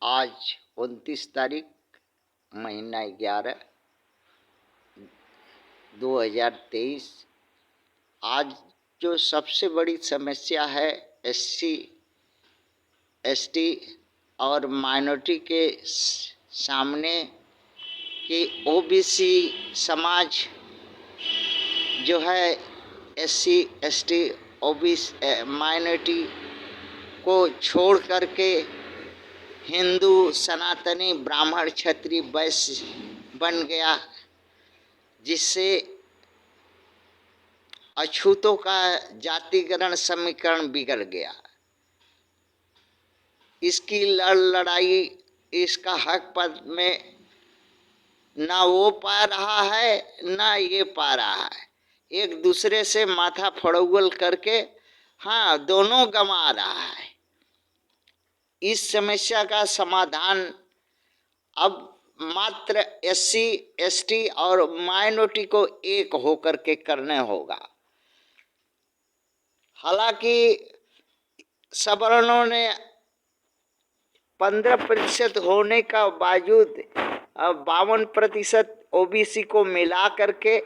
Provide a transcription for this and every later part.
आज 29 तारीख महीना 11 2023। आज जो सबसे बड़ी समस्या है SC ST और माइनॉरिटी के सामने कि OBC समाज जो है SC ST OBC माइनॉरिटी को छोड़ करके हिंदू सनातनी ब्राह्मण क्षत्रिय वैश्य बन गया, जिससे अछूतों का जातिकरण समीकरण बिगड़ गया। इसकी लड़ाई इसका हक पद में ना वो पा रहा है ना ये पा रहा है, एक दूसरे से माथा फड़ौल करके दोनों गंवा रहा है। इस समस्या का समाधान अब मात्र SC ST और माइनॉरिटी को एक होकर के करने होगा। हालांकि सवर्णों ने 15% होने का बावजूद 52% OBC को मिला करके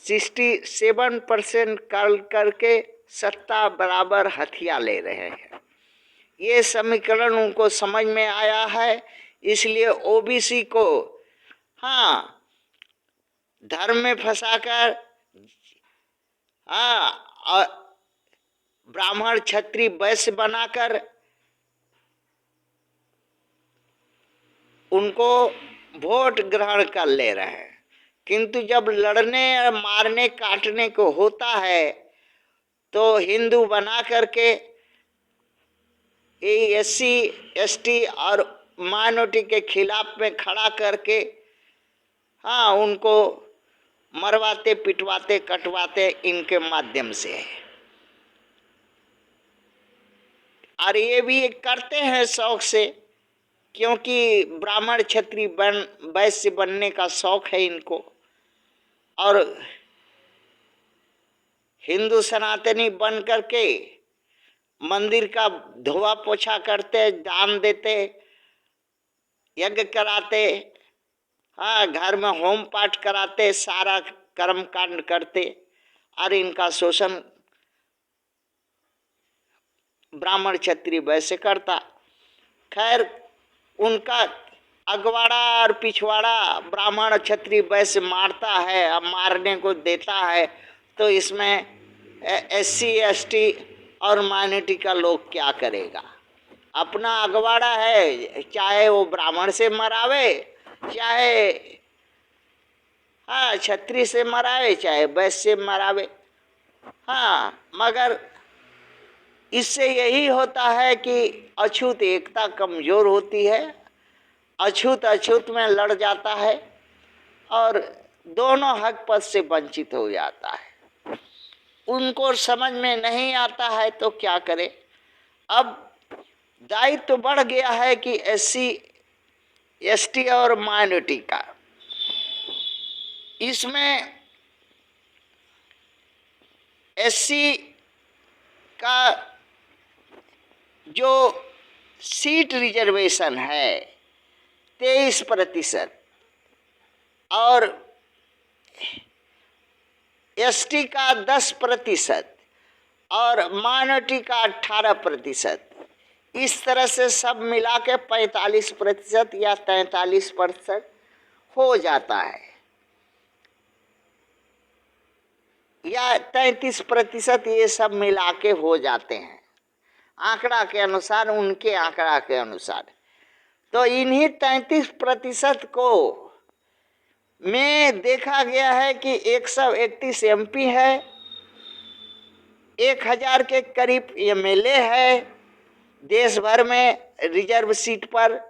67% करके सत्ता बराबर हथिया ले रहे हैं। ये समीकरण उनको समझ में आया है, इसलिए OBC को धर्म में फंसाकर ब्राह्मण क्षत्रिय वैश्य बनाकर उनको वोट ग्रहण कर ले रहे हैं। किंतु जब लड़ने मारने काटने को होता है तो हिंदू बना करके SC ST और माइनॉरिटी के खिलाफ में खड़ा करके उनको मरवाते पिटवाते कटवाते इनके माध्यम से। और ये भी करते हैं शौक से, क्योंकि ब्राह्मण क्षत्रिय वैश्य बनने का शौक है इनको। और हिंदू सनातनी बन करके मंदिर का धोआ पोछा करते, दान देते, यज्ञ कराते, घर में होम पाठ कराते, सारा कर्म कांड करते और इनका शोषण ब्राह्मण क्षत्रिय वैश्य करता। खैर, उनका अगवाड़ा और पिछवाड़ा ब्राह्मण क्षत्रिय वैश्य मारता है, अब मारने को देता है, तो इसमें SC ST और माइनॉरिटी का लोग क्या करेगा। अपना अगवाड़ा है, चाहे वो ब्राह्मण से मरावे, चाहे क्षत्रिय से मरावे, चाहे वैश्य से मरावे। मगर इससे यही होता है कि अछूत एकता कमजोर होती है, अछूत अछूत में लड़ जाता है और दोनों हक पद से वंचित हो जाता है। उनको समझ में नहीं आता है तो क्या करे। अब दायित्व तो बढ़ गया है कि SC ST और माइनॉरिटी का। इसमें SC का जो सीट रिजर्वेशन है 23% और ST का 10% और माइनॉरिटी का 18%, इस तरह से सब मिला के 45% या 43% हो जाता है, या 33% ये सब मिला के हो जाते हैं आंकड़ा के अनुसार, उनके आंकड़ा के अनुसार। तो इन्हीं 33% को में देखा गया है कि 131 MP है, 1000 के करीब MLA है देश भर में रिजर्व सीट पर,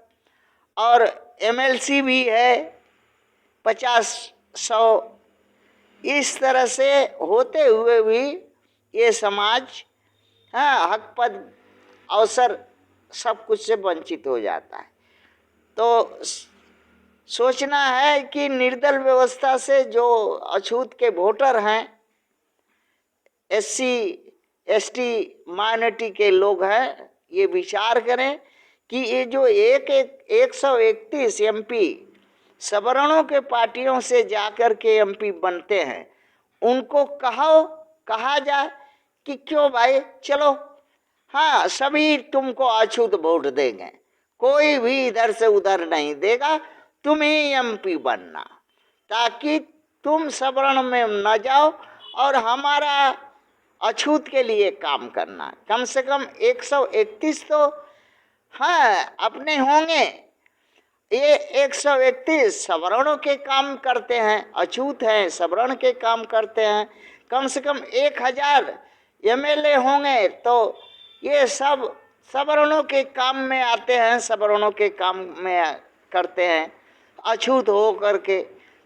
और MLC भी है 50-100। इस तरह से होते हुए भी ये समाज हक पद अवसर सब कुछ से वंचित हो जाता है। तो सोचना है कि निर्दल व्यवस्था से जो अछूत के वोटर हैं, SC ST माइनॉरिटी के लोग हैं, ये विचार करें कि ये जो 131 एमपी सवर्णों के पार्टियों से जाकर के एमपी बनते हैं, उनको कहा जाए कि क्यों भाई, चलो हाँ सभी तुमको अछूत वोट देंगे, कोई भी इधर से उधर नहीं देगा, तुम ही एमपी बनना, ताकि तुम सवर्ण में न जाओ और हमारा अछूत के लिए काम करना। कम से कम 131 तो हाँ अपने होंगे, ये 131 सवर्णों के काम करते हैं, अछूत हैं, सवर्ण के काम करते हैं। कम से कम 1000 एमएलए होंगे, तो ये सब सवर्णों के काम में आते हैं, सवर्णों के काम में करते हैं अछूत हो करके।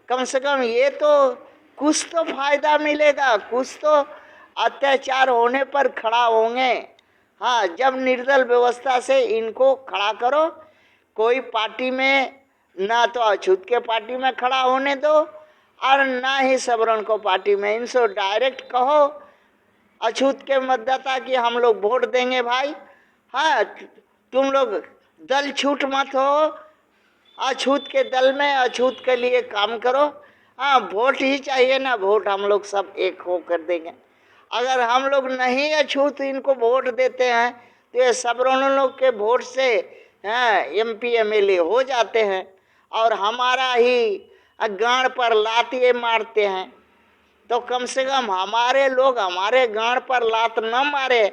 कम से कम ये तो कुछ तो फायदा मिलेगा, कुछ तो अत्याचार होने पर खड़ा होंगे। हाँ, जब निर्दल व्यवस्था से इनको खड़ा करो, कोई पार्टी में ना तो अछूत के पार्टी में खड़ा होने दो और ना ही सवर्ण को पार्टी में, इनसे डायरेक्ट कहो अछूत के मतदाता कि हम लोग वोट देंगे भाई। हाँ, तुम लोग दल छूट मत हो, अछूत के दल में अछूत के लिए काम करो। हाँ, वोट ही चाहिए ना, वोट हम लोग सब एक होकर देंगे। अगर हम लोग नहीं अछूत इनको वोट देते हैं तो ये सवर्ण लोग के वोट से एमपी एमएलए हो जाते हैं और हमारा ही गांड पर लात मारते हैं। तो कम से कम हमारे लोग हमारे गांड पर लात न मारे,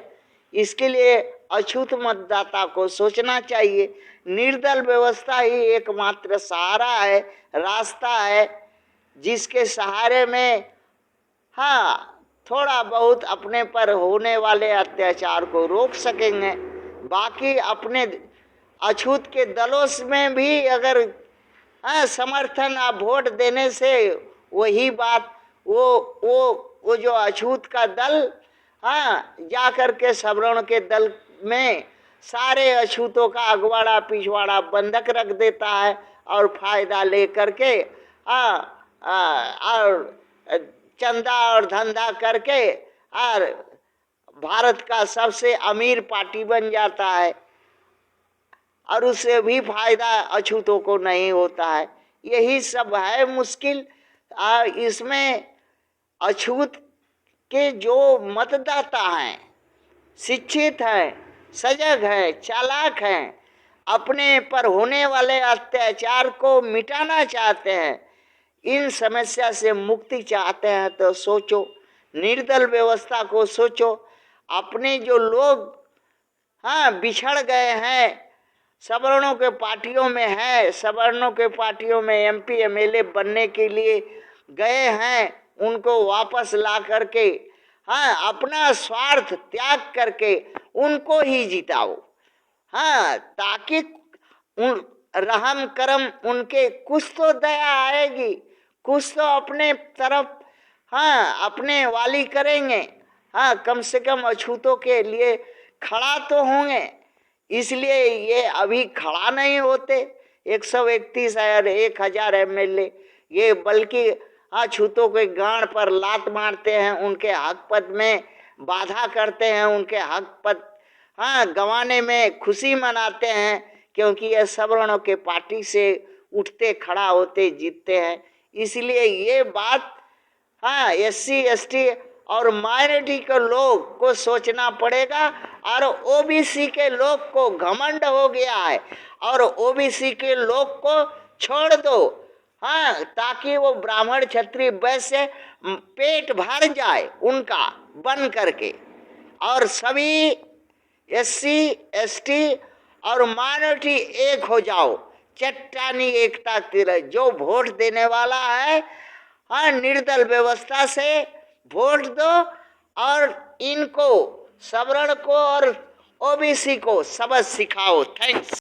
इसके लिए अछूत मतदाता को सोचना चाहिए। निर्दल व्यवस्था ही एकमात्र सहारा है, रास्ता है, जिसके सहारे में हाँ थोड़ा बहुत अपने पर होने वाले अत्याचार को रोक सकेंगे। बाकी अपने अछूत के दलों में भी अगर समर्थन आप वोट देने से वही बात वो जो अछूत का दल जा कर के सवर्ण के दल में सारे अछूतों का अगवाड़ा पिछवाड़ा बंधक रख देता है और फायदा ले करके और चंदा और धंधा करके और भारत का सबसे अमीर पार्टी बन जाता है और उससे भी फायदा अछूतों को नहीं होता है। यही सब है मुश्किल। इसमें अछूत के जो मतदाता हैं, शिक्षित हैं, सजग हैं, चालाक हैं, अपने पर होने वाले अत्याचार को मिटाना चाहते हैं, इन समस्या से मुक्ति चाहते हैं, तो सोचो, निर्दल व्यवस्था को सोचो। अपने जो लोग बिछड़ गए हैं, सवर्णों के पार्टियों में है, सवर्णों के पार्टियों में एमपी एमएलए बनने के लिए गए हैं, उनको वापस ला करके अपना स्वार्थ त्याग करके उनको ही जिताओ। ताकि उन रहम करम उनके कुछ तो दया आएगी, कुछ तो अपने तरफ अपने वाली करेंगे। कम से कम अछूतों के लिए खड़ा तो होंगे। इसलिए ये अभी खड़ा नहीं होते 131 और 1000 एमएलए, ये बल्कि अछूतों के गांड पर लात मारते हैं, उनके हक पद में बाधा करते हैं, उनके हक पद गंवाने में खुशी मनाते हैं, क्योंकि ये सवर्णों के पार्टी से उठते खड़ा होते जीतते हैं। इसलिए ये बात एससी एसटी और माइनॉरिटी के लोग को सोचना पड़ेगा। और ओबीसी के लोग को घमंड हो गया है और ओबीसी के लोग को छोड़ दो, ताकि वो ब्राह्मण क्षत्रिय वैश्य पेट भर जाए उनका बन करके, और सभी एससी एसटी और माइनॉरिटी एक हो जाओ, चट्टानी एकता की। जो वोट देने वाला है निर्दल व्यवस्था से वोट दो और इनको सवर्ण को और ओबीसी को सबक सिखाओ। थैंक्स।